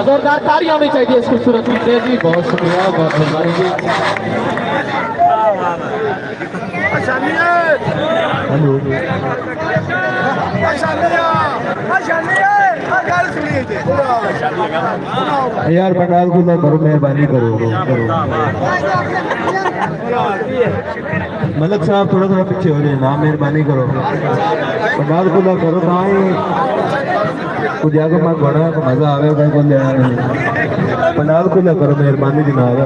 जोरदार तालियां होनी चाहिए इस खूबसूरत वीडियो जी। बहुत शुक्रिया, बहुत मेहरबानी जी। यार पंडाल को करो, मेहरबानी करो। मलक साहब थोड़ा थोड़ा पीछे हो जाए ना, मेहरबानी करो। पंडाल को करो ना ही कुछ आगे मत बढ़ा तो मजा आवेगा। पंडाल को करो, मेहरबानी जनाब।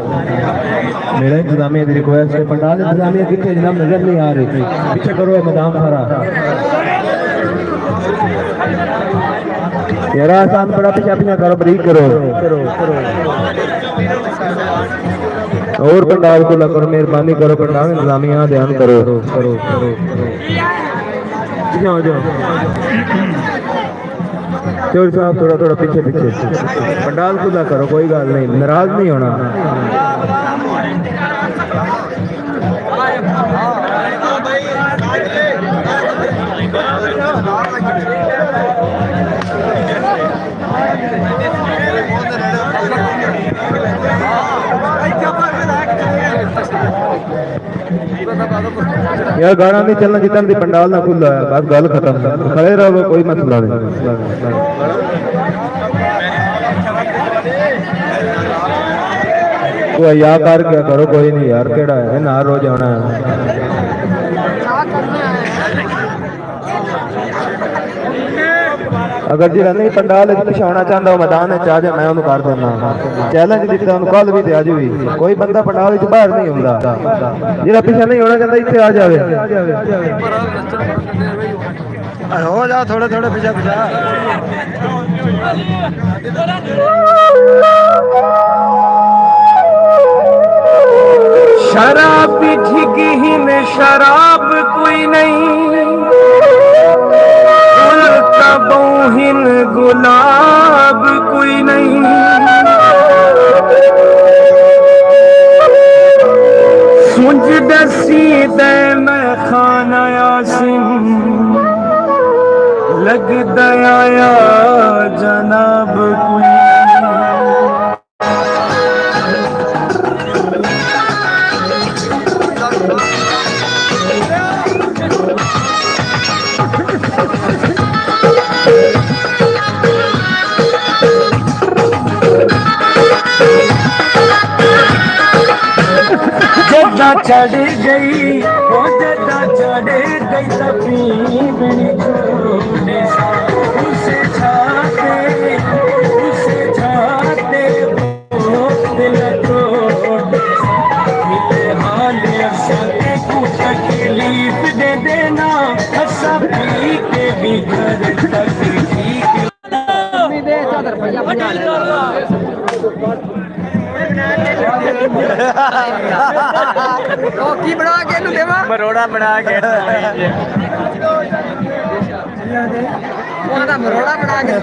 मेरा इंतजामिया की रिक्वेस्ट है। पंडाल इंतजामिया कितने जनाब नजर नहीं आ रही, पीछे करो मैदान सारा यार। आसान बड़ा पीछा पीछा करो, बरीक करो और पंडाल को करो, मेहरबानी करो। पंडाल इंतजामिया ध्यान करो करो करो चोर साहब थोड़ा थोड़ा पीछे पीछे पंडाल खुदा करो, कोई गल नहीं, नाराज नहीं होना। यार गाना नहीं चलना जितन भी पंडाल ना खुला है, बस गल खत्म, खड़े रहो, कोई मसला नहीं। तो या कर क्या करो, कोई नहीं यार, केड़ा है ना रोज आना है। अगर जिला नहीं पंडाल पिछाना चाहता मैदान आ जाए, मैं उन्होंने कर देना। चैलेंज दिता कल भी अज भी, कोई बंदा पंडाल बाहर नहीं होंगे। जिला पिछा नहीं होना चाहता इतने आ जाए। हो जा थोड़े थोड़े पिछा पिछा। शराब ठिकी ही में शराब कोई नहीं, बहुहिन गुलाब कोई नहीं। सुंज दसी दे मैं खाना यासिन, लग दया जनाब कोई। जदा चढ़ गई वो जदा चढ़ गई तपीबनी छोड़े, उसे छाते वो दिल तोड़। मिले हाल अफसाने को तकलीफ दे देना, हंसा पी के भी घर तक ठीक। की बना के देवा मरोड़ा बना के मरोड़ा बना के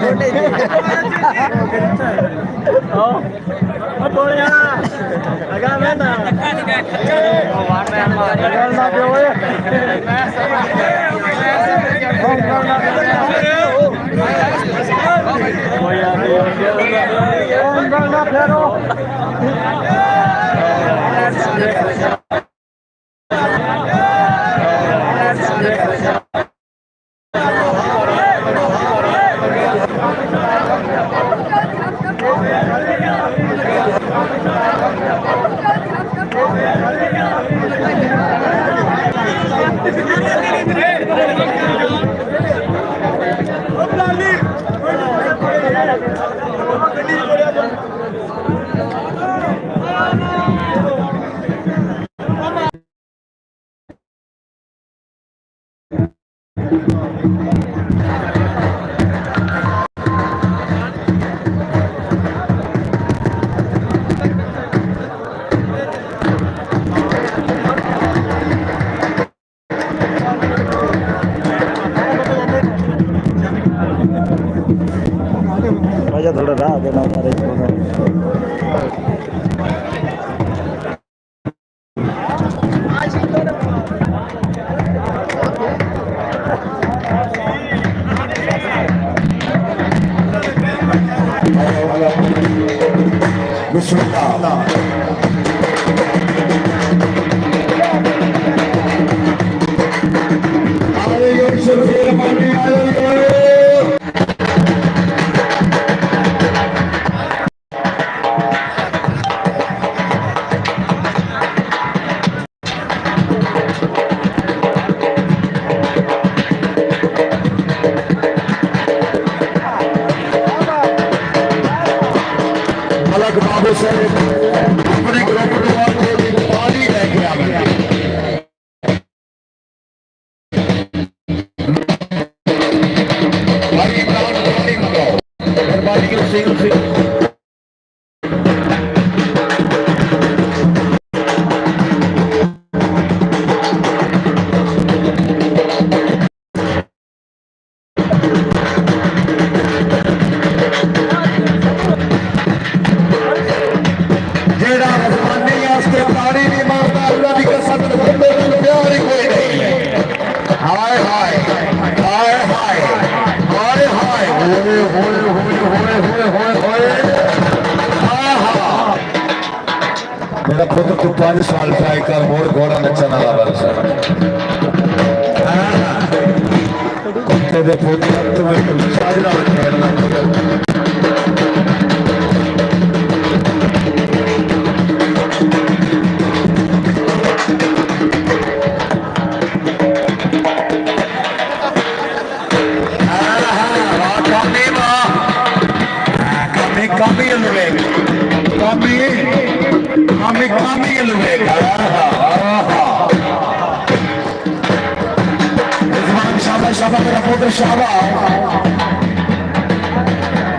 मलक बाबू से अपने ग्रुप को पानी लेके आवे भाई इमरान पानी मंगाओ मेहरबानी के सिंह मेरा पुत्र तू 5 साल ट्राई कर मोड़ घोड़ा नचन वाला बरसा कुत्ते दे पुत्र तुम्हें साजरा खेलना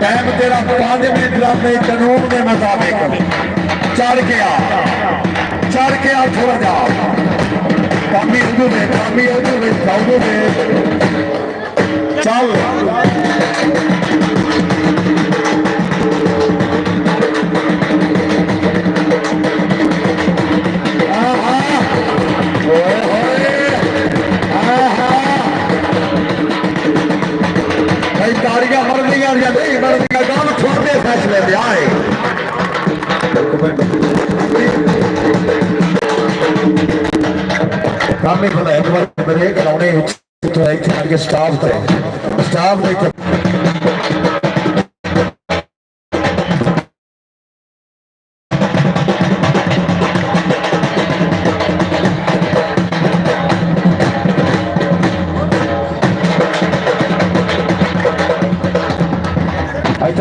टाइम तेरा 5 मिनट अपने कानून के मुताबिक चढ़ के आ थोड़ा जा कामी उर्दू में चल तारियां मर दिया नहीं मर दिया गांव छोड़ने फैसले पे आए काम में भला एक बार ब्रेक लाने तो आई थी के स्टाफ थे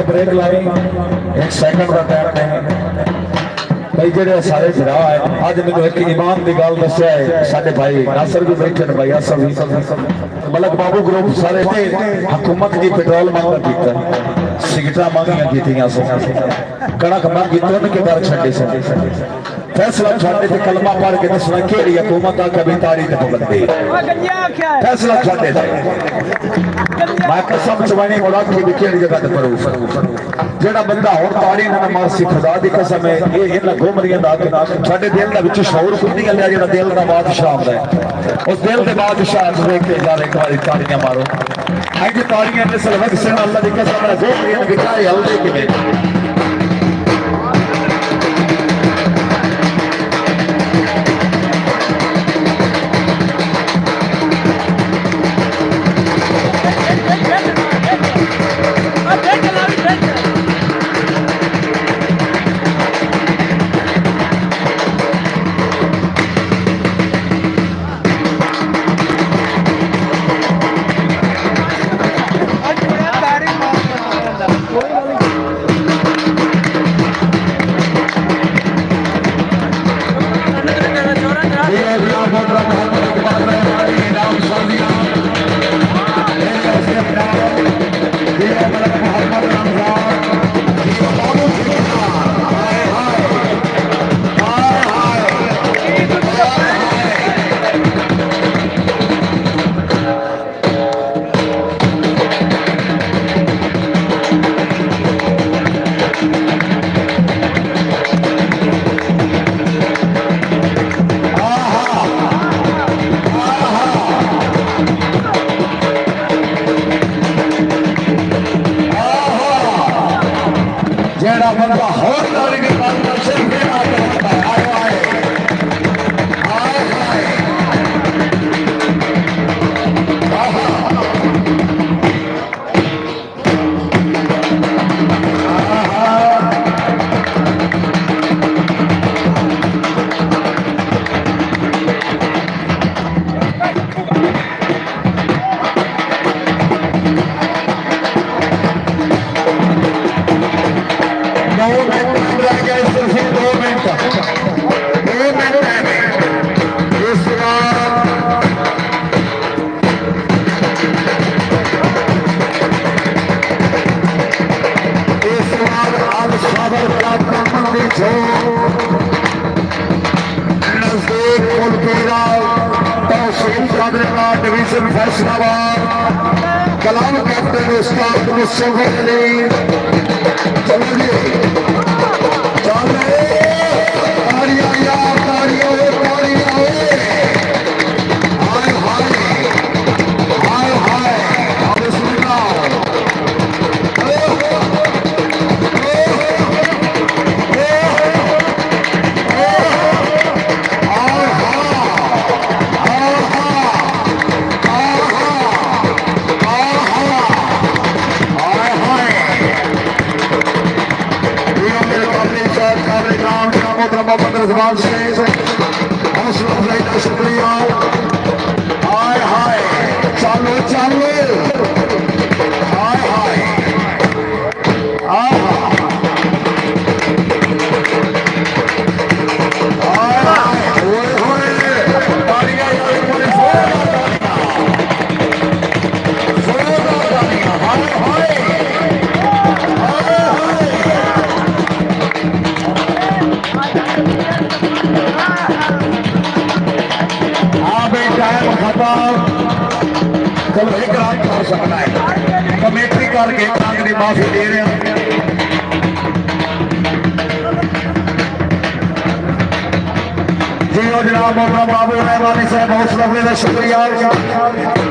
ब्रेक लाई 1 सेकंड का टाइम नहीं भाई जेडे सारे फिरा है आज मैंने एक ईमान की गल दस्या है साडे भाई नासर भी बैठे ने भाई असर भी मलक बाबू ग्रुप सारे हुकूमत की पेट्रोल मांग कीता सिगरेटा मांगियां कीतियां कड़क मांग कीता के घर छड्डे से फैसला छाड़े थे कलमा पढ़ के दसना केड़ी हुकूमत आ कभी तारीख पाबंदी फैसला छाड़े थे मैं कसम चवानी मुड़ा के भी केड़ी जगह ते करूं जेड़ा बंदा हुन ताड़ी ना मार सी खुदा दी कसम है ये इना घुमरियां दा साडे दिल दा विच शौर कोई नहीं गल्ला जेड़ा दिल दा बादशाह हुंदा है उस दिल दे बादशाह नु देख के यार एक बार ताड़ियां मारो आज ताड़ियां ने सलवक से अल्लाह दी कसम है घुमरियां बिकाए हल्दे के पीरा तहसील कादराबाद डिवीजन फैसलाबाद कलाम कैप्टन उस्ताद मुस्तफा अली चलो जी चलो ताड़ियां यार ताड़ियां ताड़ियां हाय हाय हाय हाय अब सुनना शुक्रिया हाय हाय चालो चालो हाय हाय चलो एक रात हो सकता है कमेटी करके कांग की माफी दे रहे हैं जी जनाब मोहम्मद बाबू रहमानी साहब हौसला का शुक्रिया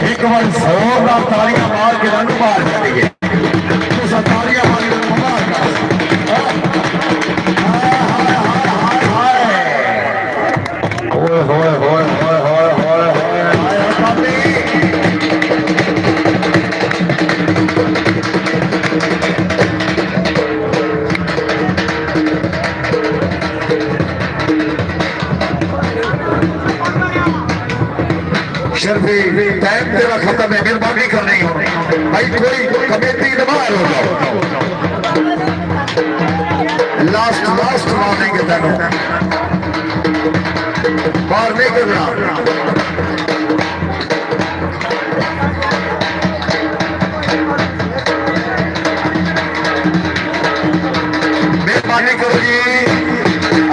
एक बार जोरदार तालियां मार के रंग मार करिए तालियां मारी मुबारक शर्फी टाइम तेरा खत्म है मेहरबानी करनी हो भाई कोई कमेटी बाहर हो जाओ लास्ट वार्निंग है तेनों बाहर नहीं करना मेहरबानी करो जी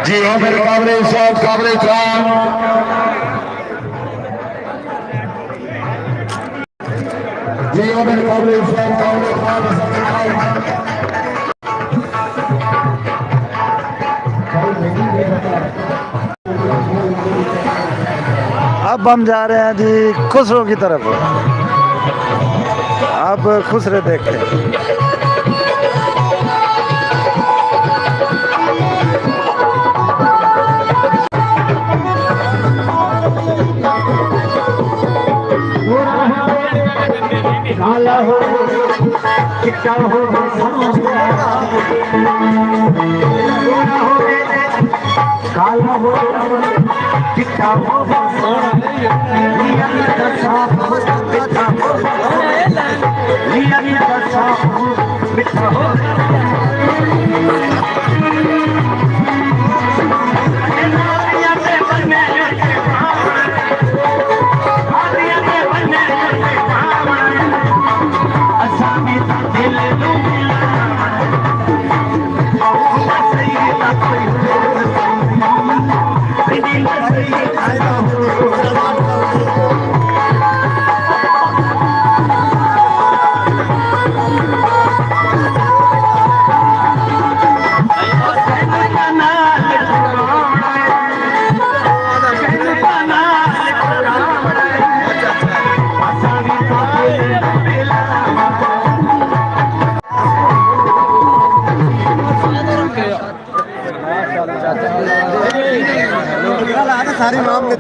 जी हाँ मेरे काबले साहब काबले खान जी हाँ मेरे काबले साहब काबले खान अब हम जा रहे हैं जी खुसरो की तरफ। अब खुसरे देखते हैं। काला हो चिट्टा हो काला हो चिट्टा हो मिठा हो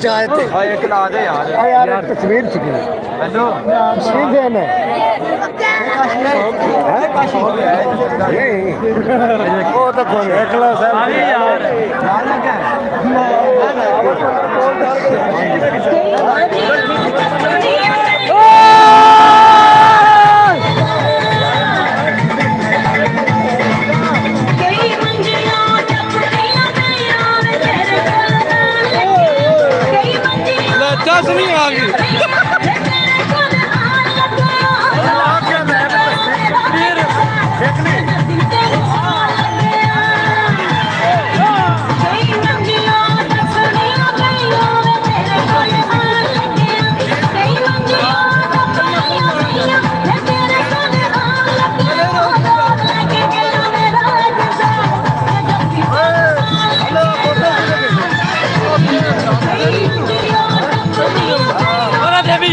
चाय थे एक ला दे यार यार तस्वीर सी हेलो सीधे में वो तो कौन एकला सर यार नहीं आ गई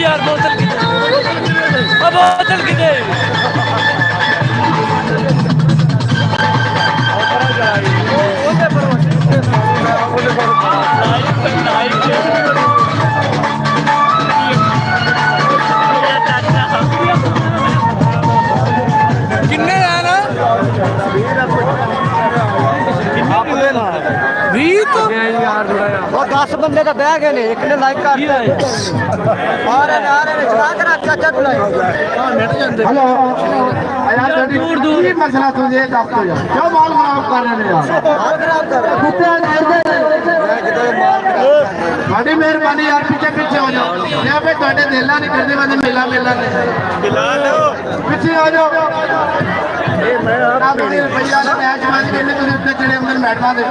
यार बोतल की अब बोतल की दे किन्ने आना भी तो वो 10 बंदे का बैग है ने एक ने लाइक कर दिया और चला कर चाचा बुलाए हेलो यार दूर दूर ही मसला तुझे दस तो जा क्यों माल खराब कर रहे हैं यार कुत्ते बड़ी मेहरबानी यार पीछे पीछे हो जाओ यहाँ पे ਤੁਹਾਡੇ ਦਿਲਾਂ नहीं करने वाले मेला मेला पीछे आ जाओ भैया ने मैच मान के तुझे उत्ते चढ़े अंदर मैडमा दे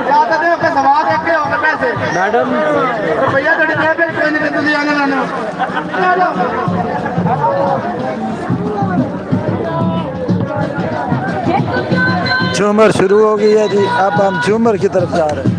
क्या कहते हो कि सवाल देख के होंगे पैसे मैडम भैया थोड़ी देर पे कोई नहीं तुझे आने लाना झूमर शुरू हो गई है जी अब हम झूमर की तरफ जा रहे हैं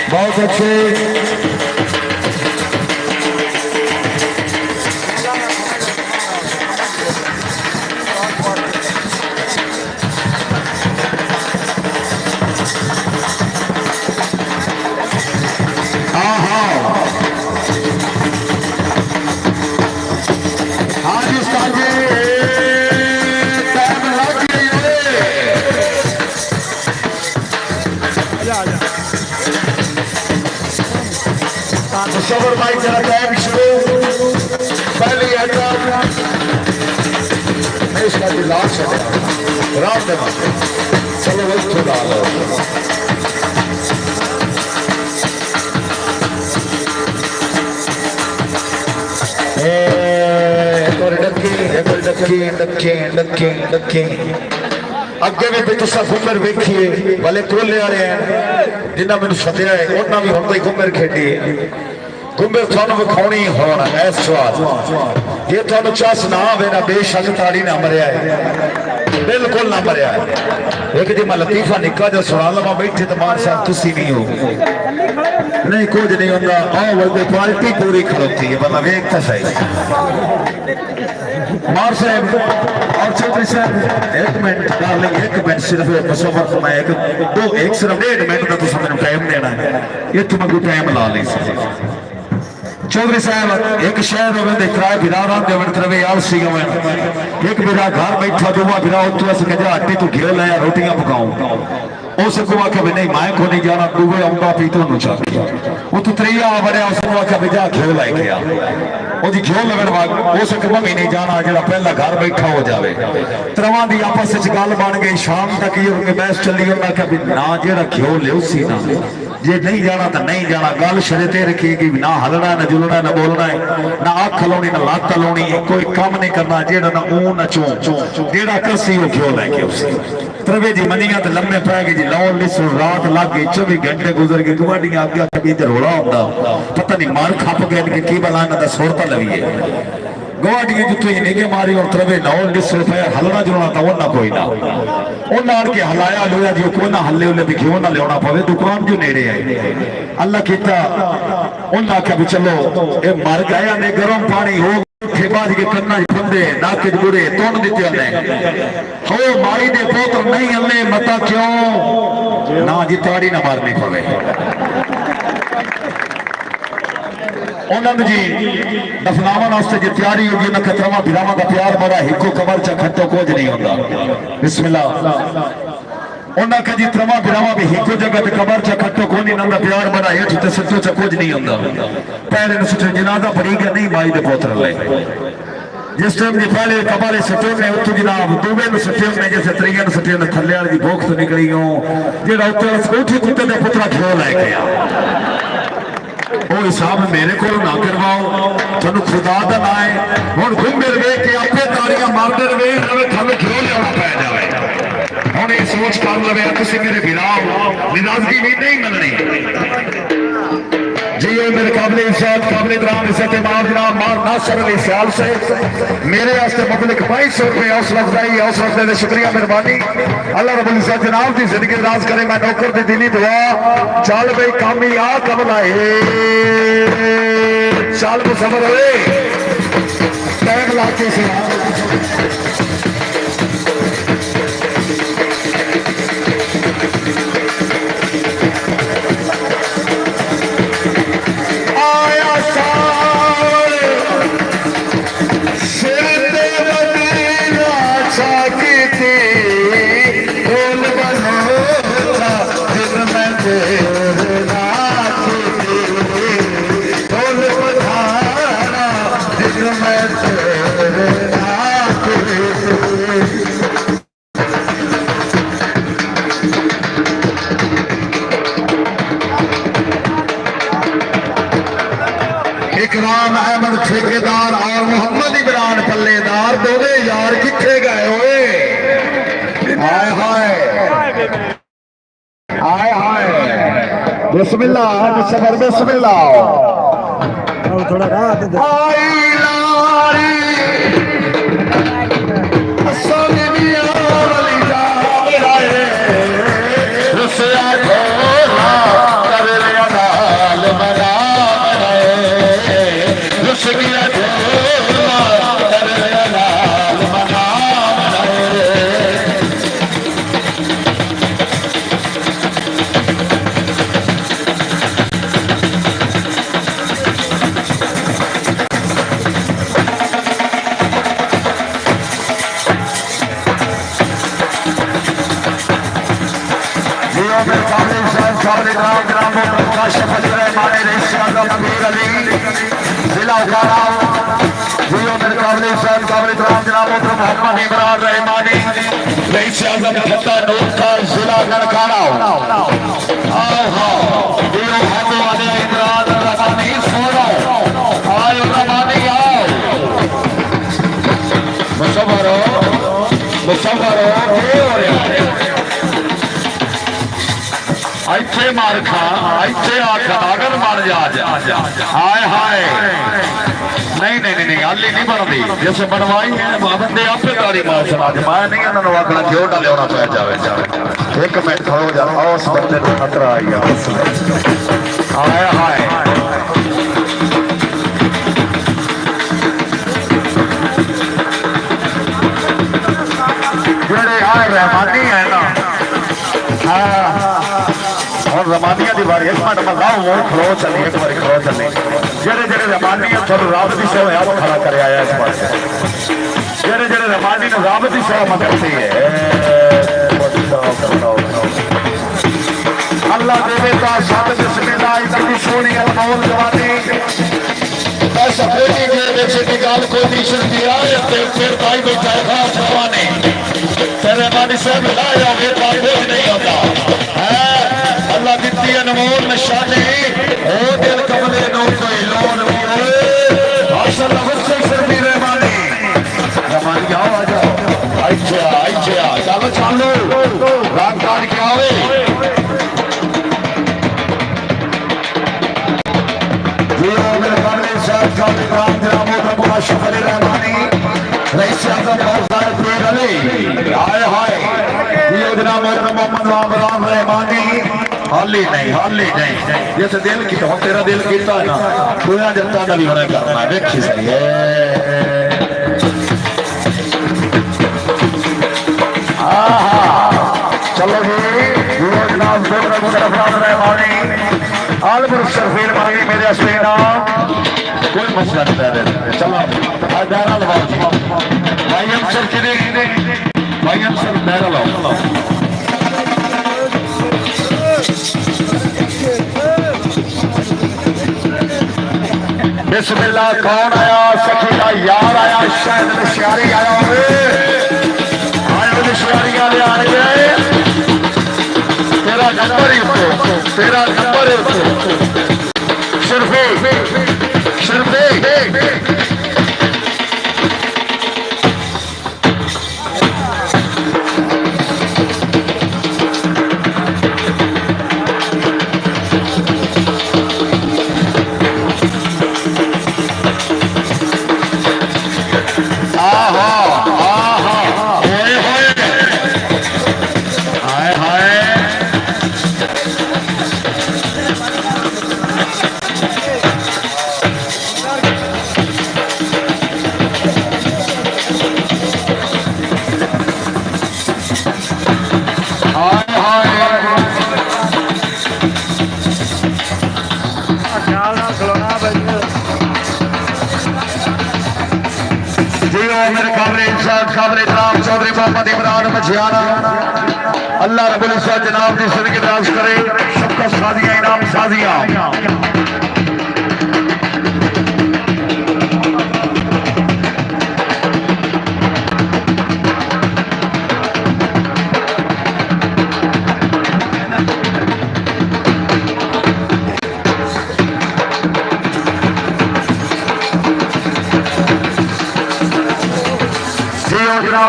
बहुत अच्छे मुसवर भाई जरा टाइम शुरू पहली मैं इसका लाश है राम देवा चलो वही थोड़ा अगे भी तुसा घूमर वेखिए वाले कोले वाले हैं जिन्हें मैंने सद्या है उन्होंने भी हम तो घूमर खेडी है घूमर थानू विखानी होना ऐस स्वाद ये थानू चस ना आवे ना बेशक ताड़ी ना मरिया है बिल्कुल ना मरिया है एक जी मैं लतीफा निक्का जो सुना लवा बैठे तो मान साहब तुसी नहीं हो नहीं कुछ नहीं होता आओ बोलते क्वालिटी पूरी खड़ोती है मतलब एक तो सही मार साहब और चौधरी साहब एक मिनट डार्लिंग एक मिनट सिर्फ मुसवर मैं एक सिर्फ 1.5 मिनट का तुम मेरे टाइम देना है ये तुम को टाइम ला ली चौधरी साहब एक शहर होवे ते किराए बिरारा देवन करवे यार सी होवे एक बिरा घर बैठा दुआ बिरा उतो अस कजा आटे तो घेर लाया रोटियां पकाऊं उस को आखे नहीं मैं को नहीं जाना दुबे आऊंगा पी तो नु चाहिए वो तो त्रिया बड़े उस को आखे जा घेर लाई गया ओदी घेर लगन बाद उस को भी नहीं जाना जेड़ा पहला घर बैठा हो जावे त्रवां दी आपस विच गल बन गई शाम तक ये उनके बहस चली उन्हें कहा ना जेड़ा घेर ले उसी ना जे नहीं जाना तो नहीं जाना गल शरीते रखेगी ना हलना ना जुलना ना बोलना है ना अख लानी ना लत्त लानी कोई काम नहीं करना जेड़ा ना ऊं ना चो जेड़ा कसी वो क्यों लेके उसे तरवे जी मनिया तो लम्बे पै गए जी लौन लिसो रात लग गई 24 घंटे गुजर गए गुआढ़ियां आगे कभी तो रोला होता पता नहीं मार खप गए कि की बला इन्हां दा सुरता लवीए गुआढ़ियां जितों ही निगे मारी और तरवे लौन लिसो पे हलना जुलना तो उन्ना कोई ना उन्ना आन के हलाया लोया जी कोई ना हल्ले उल्ले भी क्यों ना लिया पवे दुकान जो नेड़े है अल्लाह किता उन्ना आख्या भी चलो ये मर गया ने गर्म पानी हो बाज के कन्ना फंदे नाके बुरे तोड़ दिते ने हो माई दे पुत्र नहीं हल्ले मता क्यों ना जी ताड़ी ना मारनी पवे उन्होंने जी दफनावन वास्ते जी तैयारी होगी ना खतरवा बिरावा का प्यार बड़ा हिको कबर च खट्टो कुछ नहीं होता बिस्मिल्लाह उन्हें कभी त्रवा बिरावा भी हिको जगह कबर च खट्टो कोनी ना प्यार बड़ा हेठ ते सच्चो च कुछ नहीं होता पहले न सुठे जनाजा पड़ी गया नहीं माई दे पुत्र ले जिस टाइम जी पहले कबर सटे ने उतो जनाब दूबे न सटे ने जैसे त्रिया न सटे ने थल्ले वाली भूख तो निकली हो जेड़ा उते उठी कुत्ते दे पुत्रा क्यों ले गया वो हिसाब मेरे को ना करवाओ थानू खुदा दा ना है हुण घूम मिल गए कि आपे ताड़ियां मारदे रहे थानू क्यों लिया पै जाए हुण ये सोच कर लवे तुसीं मेरे बिराओ निराजगी भी नहीं मननी जी मेरे काबिल इज्जत काबिल इकराम इज्जत इमाम जनाब मार नासर अली सयाल से मेरे वास्ते मुबलिक 2200 रुपये हौसला अफजाई हौसला अफजाई का शुक्रिया मेहरबानी अल्लाह रब्बुल इज्जत जनाब की जिंदगी दराज करे मैं नौकर दी दिली दुआ चल बई कामी आ कब लाए चल मुसफर होए टाइम लाके से इकराम अहमद ठेकेदार और मोहम्मद इमरान पल्लेदार दोनों यार किथे गए हुए हाय हाय हाय हाय बिस्मिल्लाह सबर बिस्मिल्लाह थोड़ा रात जिला ऐसे मार खा ऐसे आखा अगर मर जा हाय हाय नहीं नहीं नहीं हाली नहीं बनती जैसे बनवाई है बंदे आपे गाड़ी मार चला मैं नहीं उन्होंने आखना क्यों ना लिया पै जाए एक मिनट खड़ो जा उस बंदे को खतरा आई हाय हाय जेड़े आए रहमानी है ना और रमानिया की बारी एक मिनट मैं लाओ खलो चली एक बार खलो चली जेड़े जेड़े रमानी थोड़ा रब की सेवा आप खड़ा कर आया इस पास जेड़े जेड़े रमानी ने रब की सेवा मदद दी है अल्लाह देवे का सत बिस्मिल्लाह इतनी सोहनी अनमोल जवानी ऐसा बेटी के बेचे की गाल कोई नहीं सुनती आए फिर भाई बैठा है खास जवानी तेरे मानी से मिलाया फिर भाई कुछ नहीं होता है अल्लाह दित्ती अनमोल निशानी ओ दिल कमले नो कोई लोन भी होए हासिल गुस्से से भी रहमानी रहमानी आओ आ जाओ अच्छा चलो चलो आशिफ अली रहमानी रईस आजम फौजदार पीर अली हाय हाय योजना मोहम्मद राम रहमानी हाली नहीं जैसे दिल की तो तेरा दिल कीता ना दुनिया जनता का भी बड़ा करना देखी सही है चलो जी योजना रहमानी आलपुर शरफील मांगी मेरे असली नाम कोई मसला नहीं है चलो दायरा लगाओ जी भाई अफसर दायरा लगाओ बिस्मिल्लाह कौन आया सखी का यार आया शायद नशियारी आया नशियारी वाले आ गए तेरा नंबर ही शर्फे चौधरी मोहम्मद इमरान मछियारा अल्लाह रब्बुल इज्जत जनाब की जिंदगी दराज करे सबका सादिया इनाम सादिया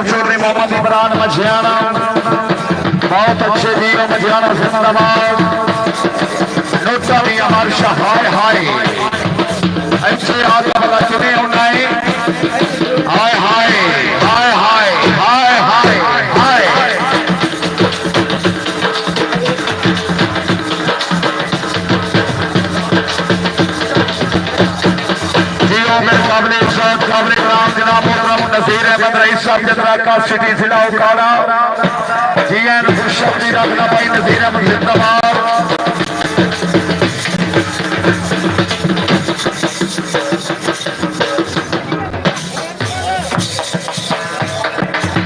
चौधरी मोहम्मद इमरान मछियाना बहुत अच्छे जी मछियाना जिंदाबाद नोटा भी हमारे हाय हाय अच्छे आगे वाला चुने होना है हाय हाय हाय हाय हाय हाय हाय जियो में काबिल राम जनाब नज़ीर अहमद रईस साहब जदरा का सिटी जिला उकाड़ा जीएन खुशबदी रखना भाई नज़ीर अहमद जिंदाबाद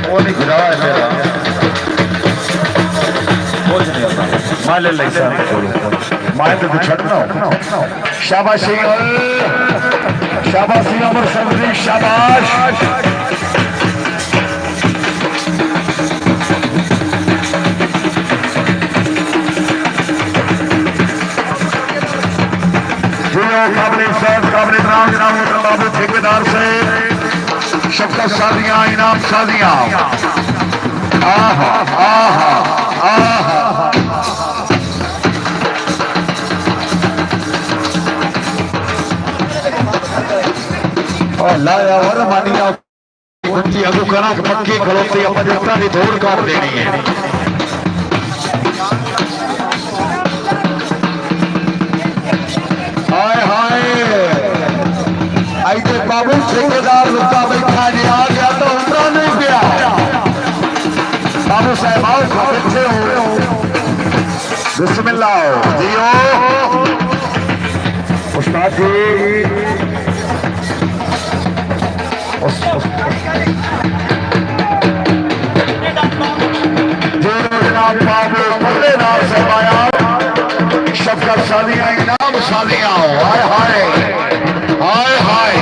वो नहीं गिरा है मेरा कुछ नहीं होता माले ले साहब माले तो छड़ना शाबाशी शाबाशी अमर सबरी शाबाश काबिल राम जनाब बाबू ठेकेदार से शफकत सादियां इनाम सादियां आहा आहा आहा लाया और मानिया उनकी अगू करा पक्की खड़ोती अपन जनता की दौड़ कर देनी है हाय हाय ऐसे बाबू ठेकेदार रुका बैठा जी आ गया तो उमरा नहीं गया बाबू साहब आओ बैठे हो बिस्मिल्लाह जियो उस्ताद जी बाबू बल्ले नाल सरमाया शफकत सादियां इनाम सादियां हाय हाय हाय हाय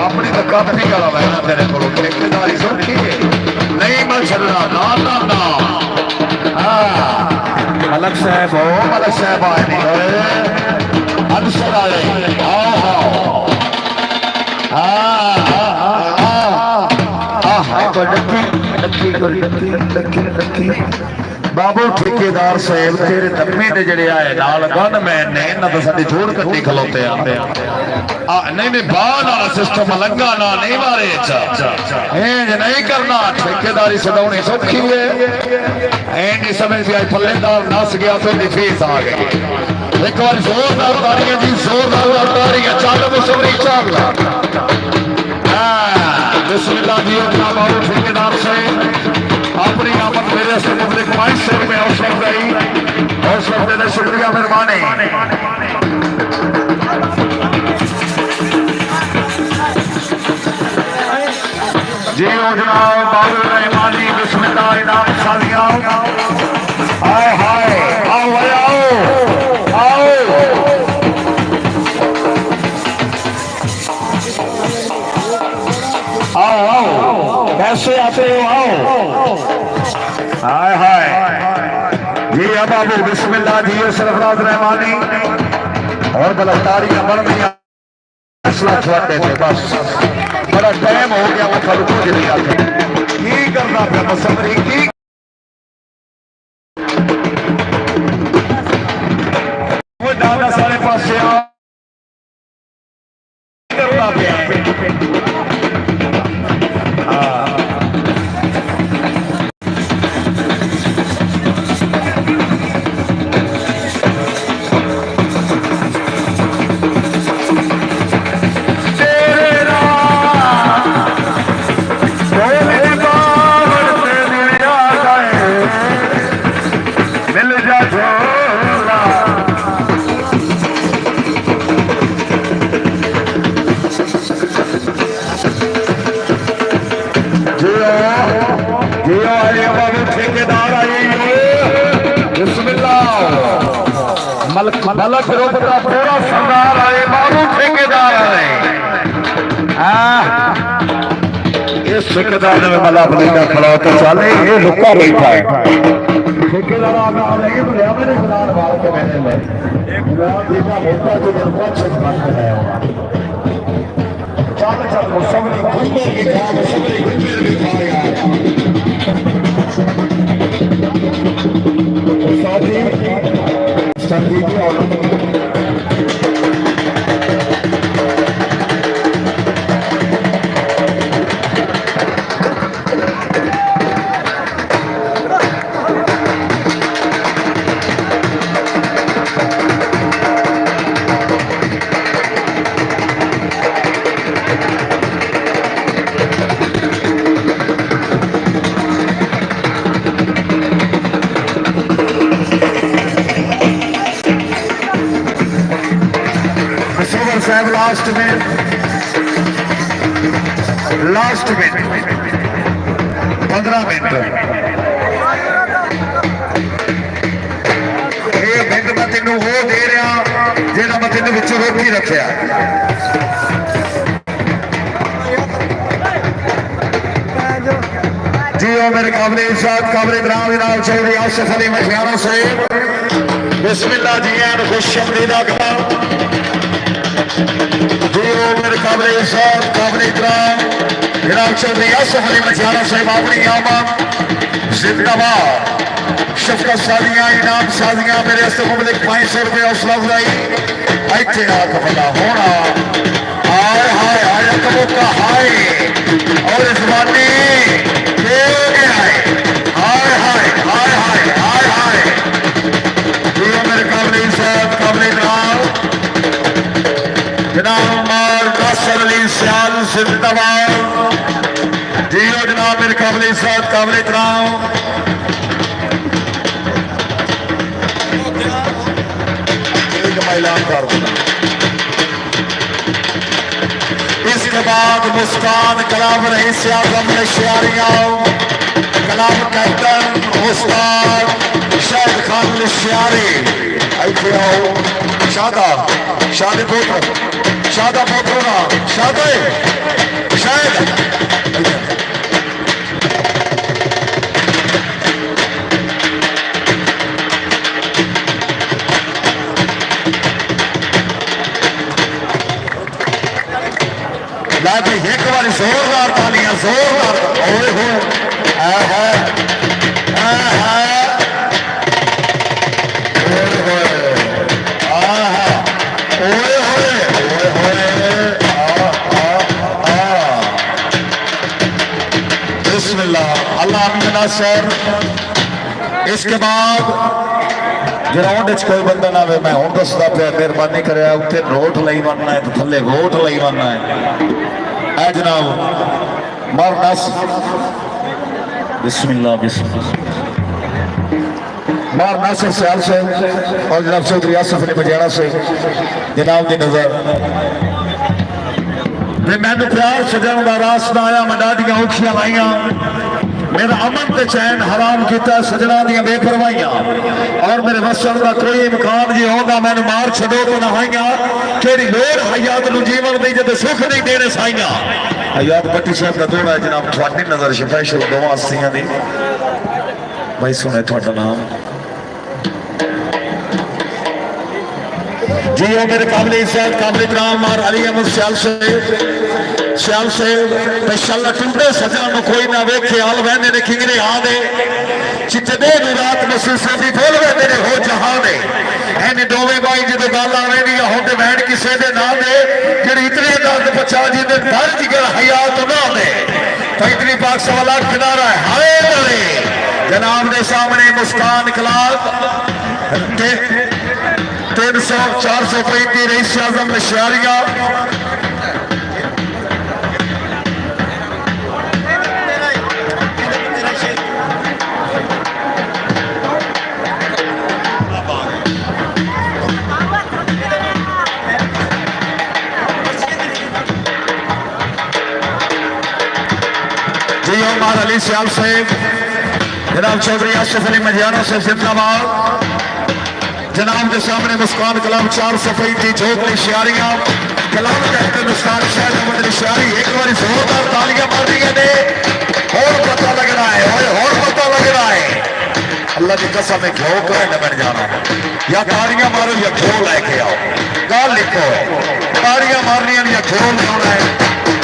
अपनी तो काफी गला बहना तेरे को ठेकेदारी सौखी नहीं मैं चलना ना ना ना मलक साहब हो मलक साहब आए नहीं अनसर आए आओ आओ तो डब्बी बाबू ठेकेदार साहब तेरे दम्मे ने जड़े आए नाल गनमैन ने इन्हां दा साडी जोड़ कट्टी खलोते आंदे नहीं बाल वाला सिस्टम लंगा ना नहीं मारे इंज नहीं करना ठेकेदारी सदाउनी सौखी है इंज समझ से आज पल्लेदार नस गया तो फीस आ गई एक बार जोरदार तालियां जी जोरदार तालियां चल मुसवरी चल बिस्मिल्लाह जी अपना बाबू ठेकेदार से अपनी आमद मेरे से मुबलिक 500 रुपये अवसर गई अवसर देने शुक्रिया मेहरबानी जी ओ जनाब बाबू रहमानी बिस्मिल्लाह इनाम सालियां हाय हाय आओ आओ आओ आओ आओ कैसे आते हो आओ हाय हाय जी अब बाबू बिस्मिल्लाह जी सरफराज रहमानी और बलात्कारियां बन गई छोटे थे बस बड़ा टाइम हो गया वो थोड़ा कुछ नहीं आते की करना पे मसमरी की वो डाला सारे पास करना पे मलक रूप का पूरा सरदार आए बाबू ठेकेदार आए इस ठेकेदार ने मला अपनी का खड़ा तो चले ये लुका बैठा है ठेकेदार आगे आएंगे तो ले मेरे खिलाफ वाल के मैंने ले एक गुलाब जी का मोटा जो निर्वाच छटकाना है चल चल मुसवरी घुंबर की गांव मुसवरी घुंबर भी खाएगा साथी संगीत और साहब लास्ट में 15 मिनट ये मिनट मैं तेन वो दे रहा जेड़ा मैं तेन विच रोकी रखिया जी ओ मेरे काबले इज्जत काबले ग्राम इनाम चौधरी आशिफ अली मशयारा से बिस्मिल्लाह जी एन खुश आमदीदा कलाम मेरे काबले इज्जत काबले इकराम जनाब चौधरी आसिफ अली मशयारा साहब अपनी आमद जिंदाबाद शफकत सालियां इनाम सालियां मेरे मुबलिक 500 रुपये हौसला अफजाई इतने आकबला होना हाय हाय हाय कबूका हाय और जवानी हाय हाय हाय हाय हाय हाय मेरे काबले इज्जत काबले इकराम जनाब नासर अली सियाल जिंदाबाद जियो जनाब मेरे काबले इज्जत काबले इकराम ऐलान कर इसके बाद मुस्कान कलाम रईस आजम नशियारियां कलाम कैप्टन उस्ताद शाहिद खान नशियारी ऐसे आओ शादा शादी पुत्र शादा पुत्र ना शादे शायद एक बार जोरदार तालियां जोरदार सर इसके बाद ग्राउंड कोई बंदा ना आवे, मैं हूं दसदा पिया, मेहरबानी करे उत्ते नोट लई बनना है तो थले वोट लई बनना है। ऐ जनाब मरनस बिस्मिल्लाह बिस्मिल्लाह मार नासिर सयाल से और जनाब चौधरी आसिफ अली बजाड़ा से जनाब की नजर मैंने प्यार सजन का रास्ता आया, मैं डाडियां औखियां लाइया, मेरा अमन ते चैन हराम किया सजना दियां बेपरवाहियां, और मेरे वसन का कोई इम्कान जी होगा मैंने मार छो तो नहाइया, केरी लोड़ हयात नूं जीवन दी जद सुख नहीं देने साइया। हयात भट्टी साहब का दौड़ा है जनाब थोड़ी नजर स्पेशल दोवां हस्तियां दी। भाई सुने थोड़ा नाम जी हो मेरे काबिल इज्जत काबिल इकराम और अली अहमद श्याल से इंशाअल्लाह टूटे सजन कोई ना वेखे आल वहने ने किंगरे आ दे चिट्टे दे रात महसूस दी बोल वहने ने हो जहां दे एने दोवे भाई जदों गल आवे दी होंदे बैठ किसे दे ना दे जेड़ी इतने दर्द पचा जिंदे दर जिगर हयात ना दे पैतरी पाक सवाल किनारा है हाय दरे जनाब ने सामने मुस्कान कलाक 300 435 रईस आजम नशारिया जी उमर अली सियाल साहब जनाब चौधरी आसिफ अली मजियाना से जिंदाबाद जनाब के सामने मुस्कान कलाम 435 झोंकली शारियां कलाम कहते मुस्कान शाह अहमद शारी एक बार जोरदार तालियां मार रही है और पता लग रहा है और पता लग रहा है अल्लाह की कसम है घ्यो का न बन जाना या तालियां मारो या घ्यो लेके आओ गाल लिखो तालियां मारनी या घ्यो लगाना है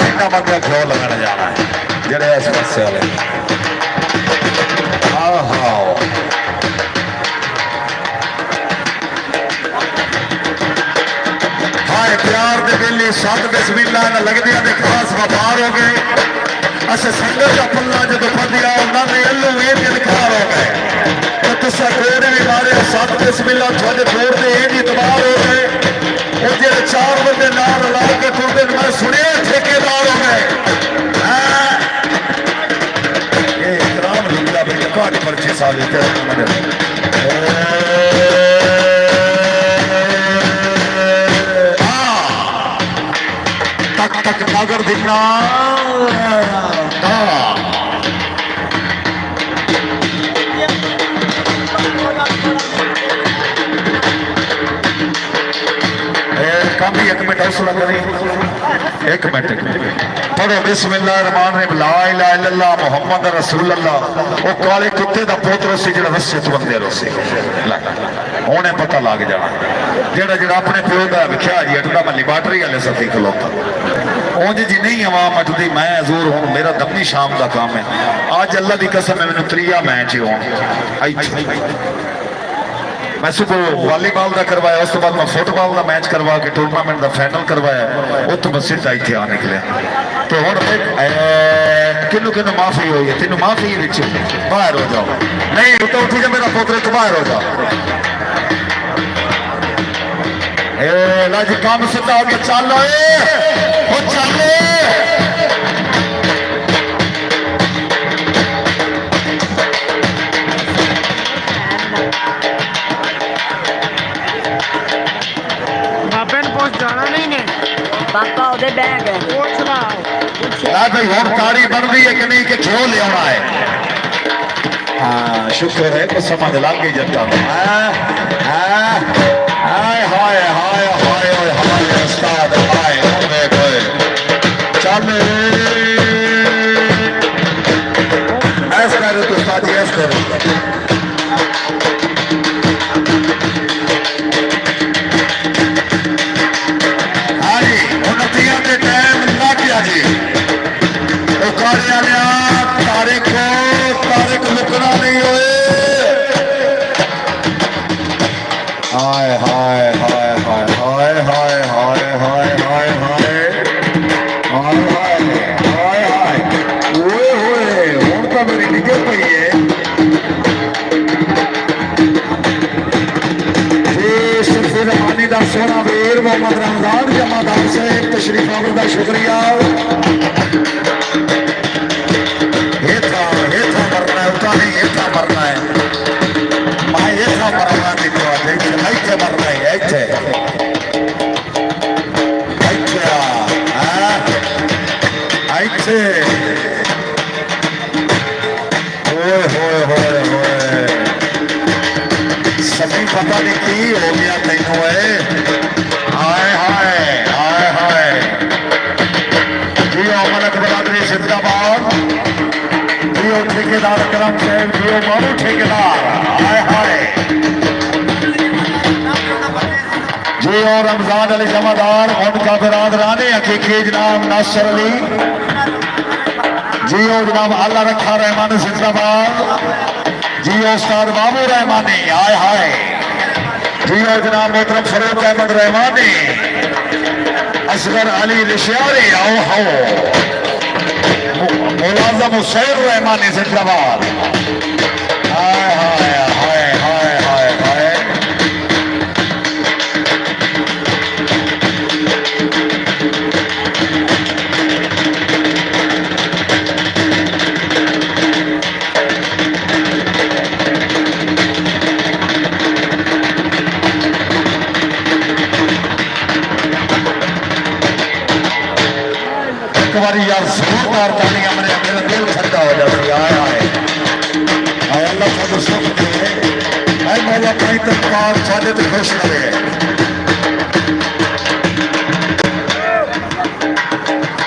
इतना मतलब घ्यो लगाना जाना है जड़े इस पासे वाले प्यार दे बेली सत बिस्मिल्लाह ना लगदिया दे खास वफार हो गए अस संगत का पल्ला जो फदिया उन्होंने एलू ए दिलखार हो गए तो तुसा कोड़े भी मारे सत बिस्मिल्लाह थोड़े फोड़ दे ए जी तबार हो गए वो जे चार बंदे नाल ला के टुरदे मैं सुनिया ठेकेदार हो गए ये इकराम लिखा बेटा काट पर्ची साबित है तक नगर दिखना कम ही 1 मिनट हौसला करें 1 मिनट पढ़ो बिस्मिल्लाह रहमान रहीम ला इलाहा इल्लल्लाह मुहम्मद रसूल अल्लाह वो काले कुत्ते का पोत्र सी जो रस्से च बंदे रोसे उन्हें पता लग जाना जेड़ा जेड़ा अपने प्यो का विख्या जी अटदा मैं लिबार्टरी वाले सती खलोता उंज जी नहीं आवाम अटदी मैं हजूर हूं मेरा दमी शाम का काम है आज अल्लाह की कसम है मैंने 3 मैच हो मैं सुबह वॉलीबॉल का करवाया उस बाद मैं फुटबॉल का मैच करवा के टूर्नामेंट का फाइनल करवाया उतो मैं सीधा इतने आ निकलिया तो हम किन्नू किन्नू माफी हुई है तेन माफी बाहर हो जाओ नहीं तो उठी जा मेरा पुत्र तो बाहर हो जाओ जी काम सीधा हो गया चलो चलो जाना नहीं ने पापा उधर बैग है पूछना भाई हम तारी बन रही है कि नहीं कि क्यों ले आना है हाँ शुक्र है कुछ समझ लग गई जनता को हाय हाय हाय हाय हाय उस्ताद हाय चल ऐसा करो तो उस्ताद जी ऐसा करो तारे को हाय हाय हाय हाय हाय हाय हाय हाय हाय हाय हाय हाय ओए होए हुण तां मेरी निगे पई है देश फिरहानी दा सोना वीर मोहम्मद रमजान जमादार साहब तशरीफ आवर दा शुक्रिया हेठा हेठा मरना है उठा नहीं हेठा मरना है मैं हेठा मरना देखो ऐसे मरना है ऐसे ऐसे होए होए होए होए सभी पता नहीं की हो गया तेनों है हाय हाय हाय हाय जियो मलक बरादरी जिंदाबाद जियो ठेकेदार करम साहब जियो मारू ठेकेदार हाय हाय जियो रमजान अली जमादार उनका बिरादराने हकीकी जनाब नासिर अली जियो जनाब अल्लाह रखा रहमान जिंदाबाद जियो उस्ताद बाबू रहमानी हाय हाय जियो जनाब मोहतरम फरूक अहमद रहमानी असगर अली रिशियारी आओ हो मुलाजम हुसैन रहमानी जिंदाबाद हाय हाय हाय हाय हाय हाय एक बार यार जोरदार तालियां मेरा दिल ठंडा हो जाती है आए आए आए अल्लाह साडू सुख दे आए मौला कई तकवार साडे ते खुश करे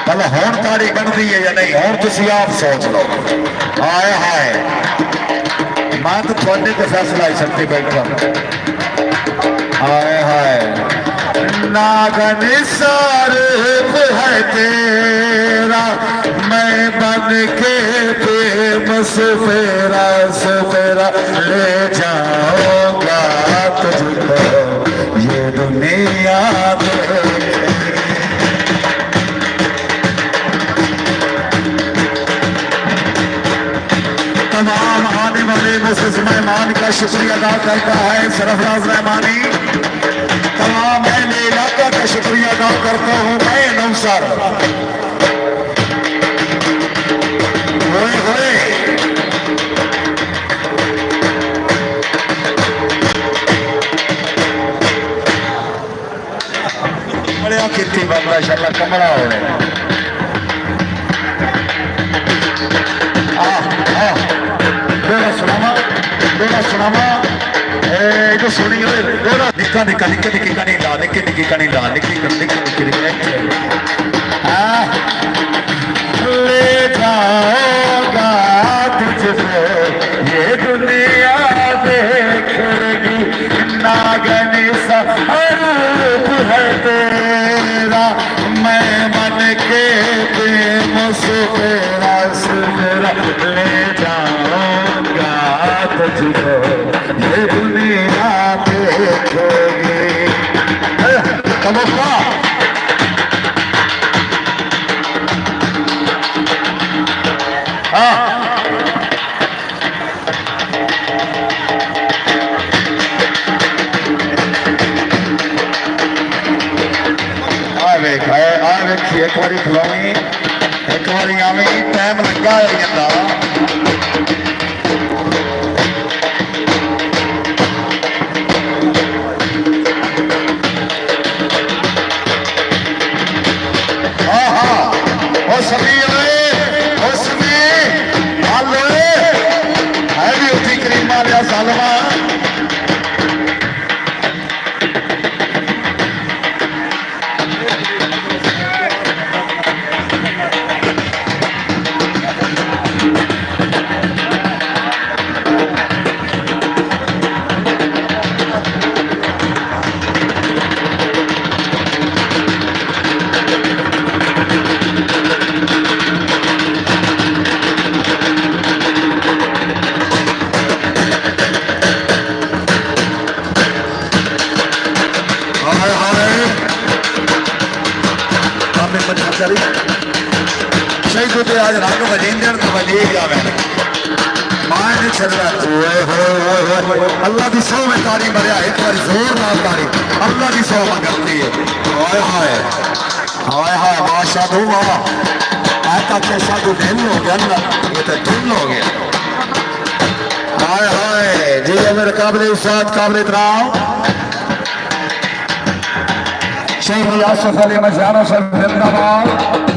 भला हुण ताड़ी बनती है या नहीं हुण तुसीं आप सोच लो आए हाय मैं तो थोड़े ते फैसला ही सकती बैठा आए हाय नागन सारफ है तेरा मैं बन के बेबस फेरा सफेरा ले जाऊंगा तुझको ये दुनिया में तमाम आने वाले मुझसे मेहमान का शुक्रिया अदा करता है सरफराज रहमानी तमाम अहले इलाका का शुक्रिया अदा करता हूँ मैं नौसर होए होए बड़िया कितनी बंदा शाला कमरा हो रहा सुनावा जो सुनी निक्का निक्का निक्के निक्की कनी ला निक्की निक्की कनी ला निक्की निक्की निक्की ले जाऊंगा तुझको ये दुनिया देखेगी नागनी सा रूप है तेरा मैं मन के बेमुसफेरा सुफेरा ले जाऊंगा तुझको ये दुनिया देखेगी कमोफा एक बारी खिलावी एक बारी आवी टाइम लगा है हाय हाय हमें बचा चली शहीद होते आज रंग वजेंद्र तो वजे जावे मां ने छड़वा ओए होए होए अल्लाह दी सौ में तारी मरिया एक बार जोर नाल तारी अल्लाह दी सौ में करती है हाय हाय हाय हाय माशाअल्लाह आता के साधु दिन हो गया ना ये तो दिन हो गया हाय हाय जी मेरे काबिल इस्सात काबिल इतराम शेख यासुफ अली मजानो साहब जिंदाबाद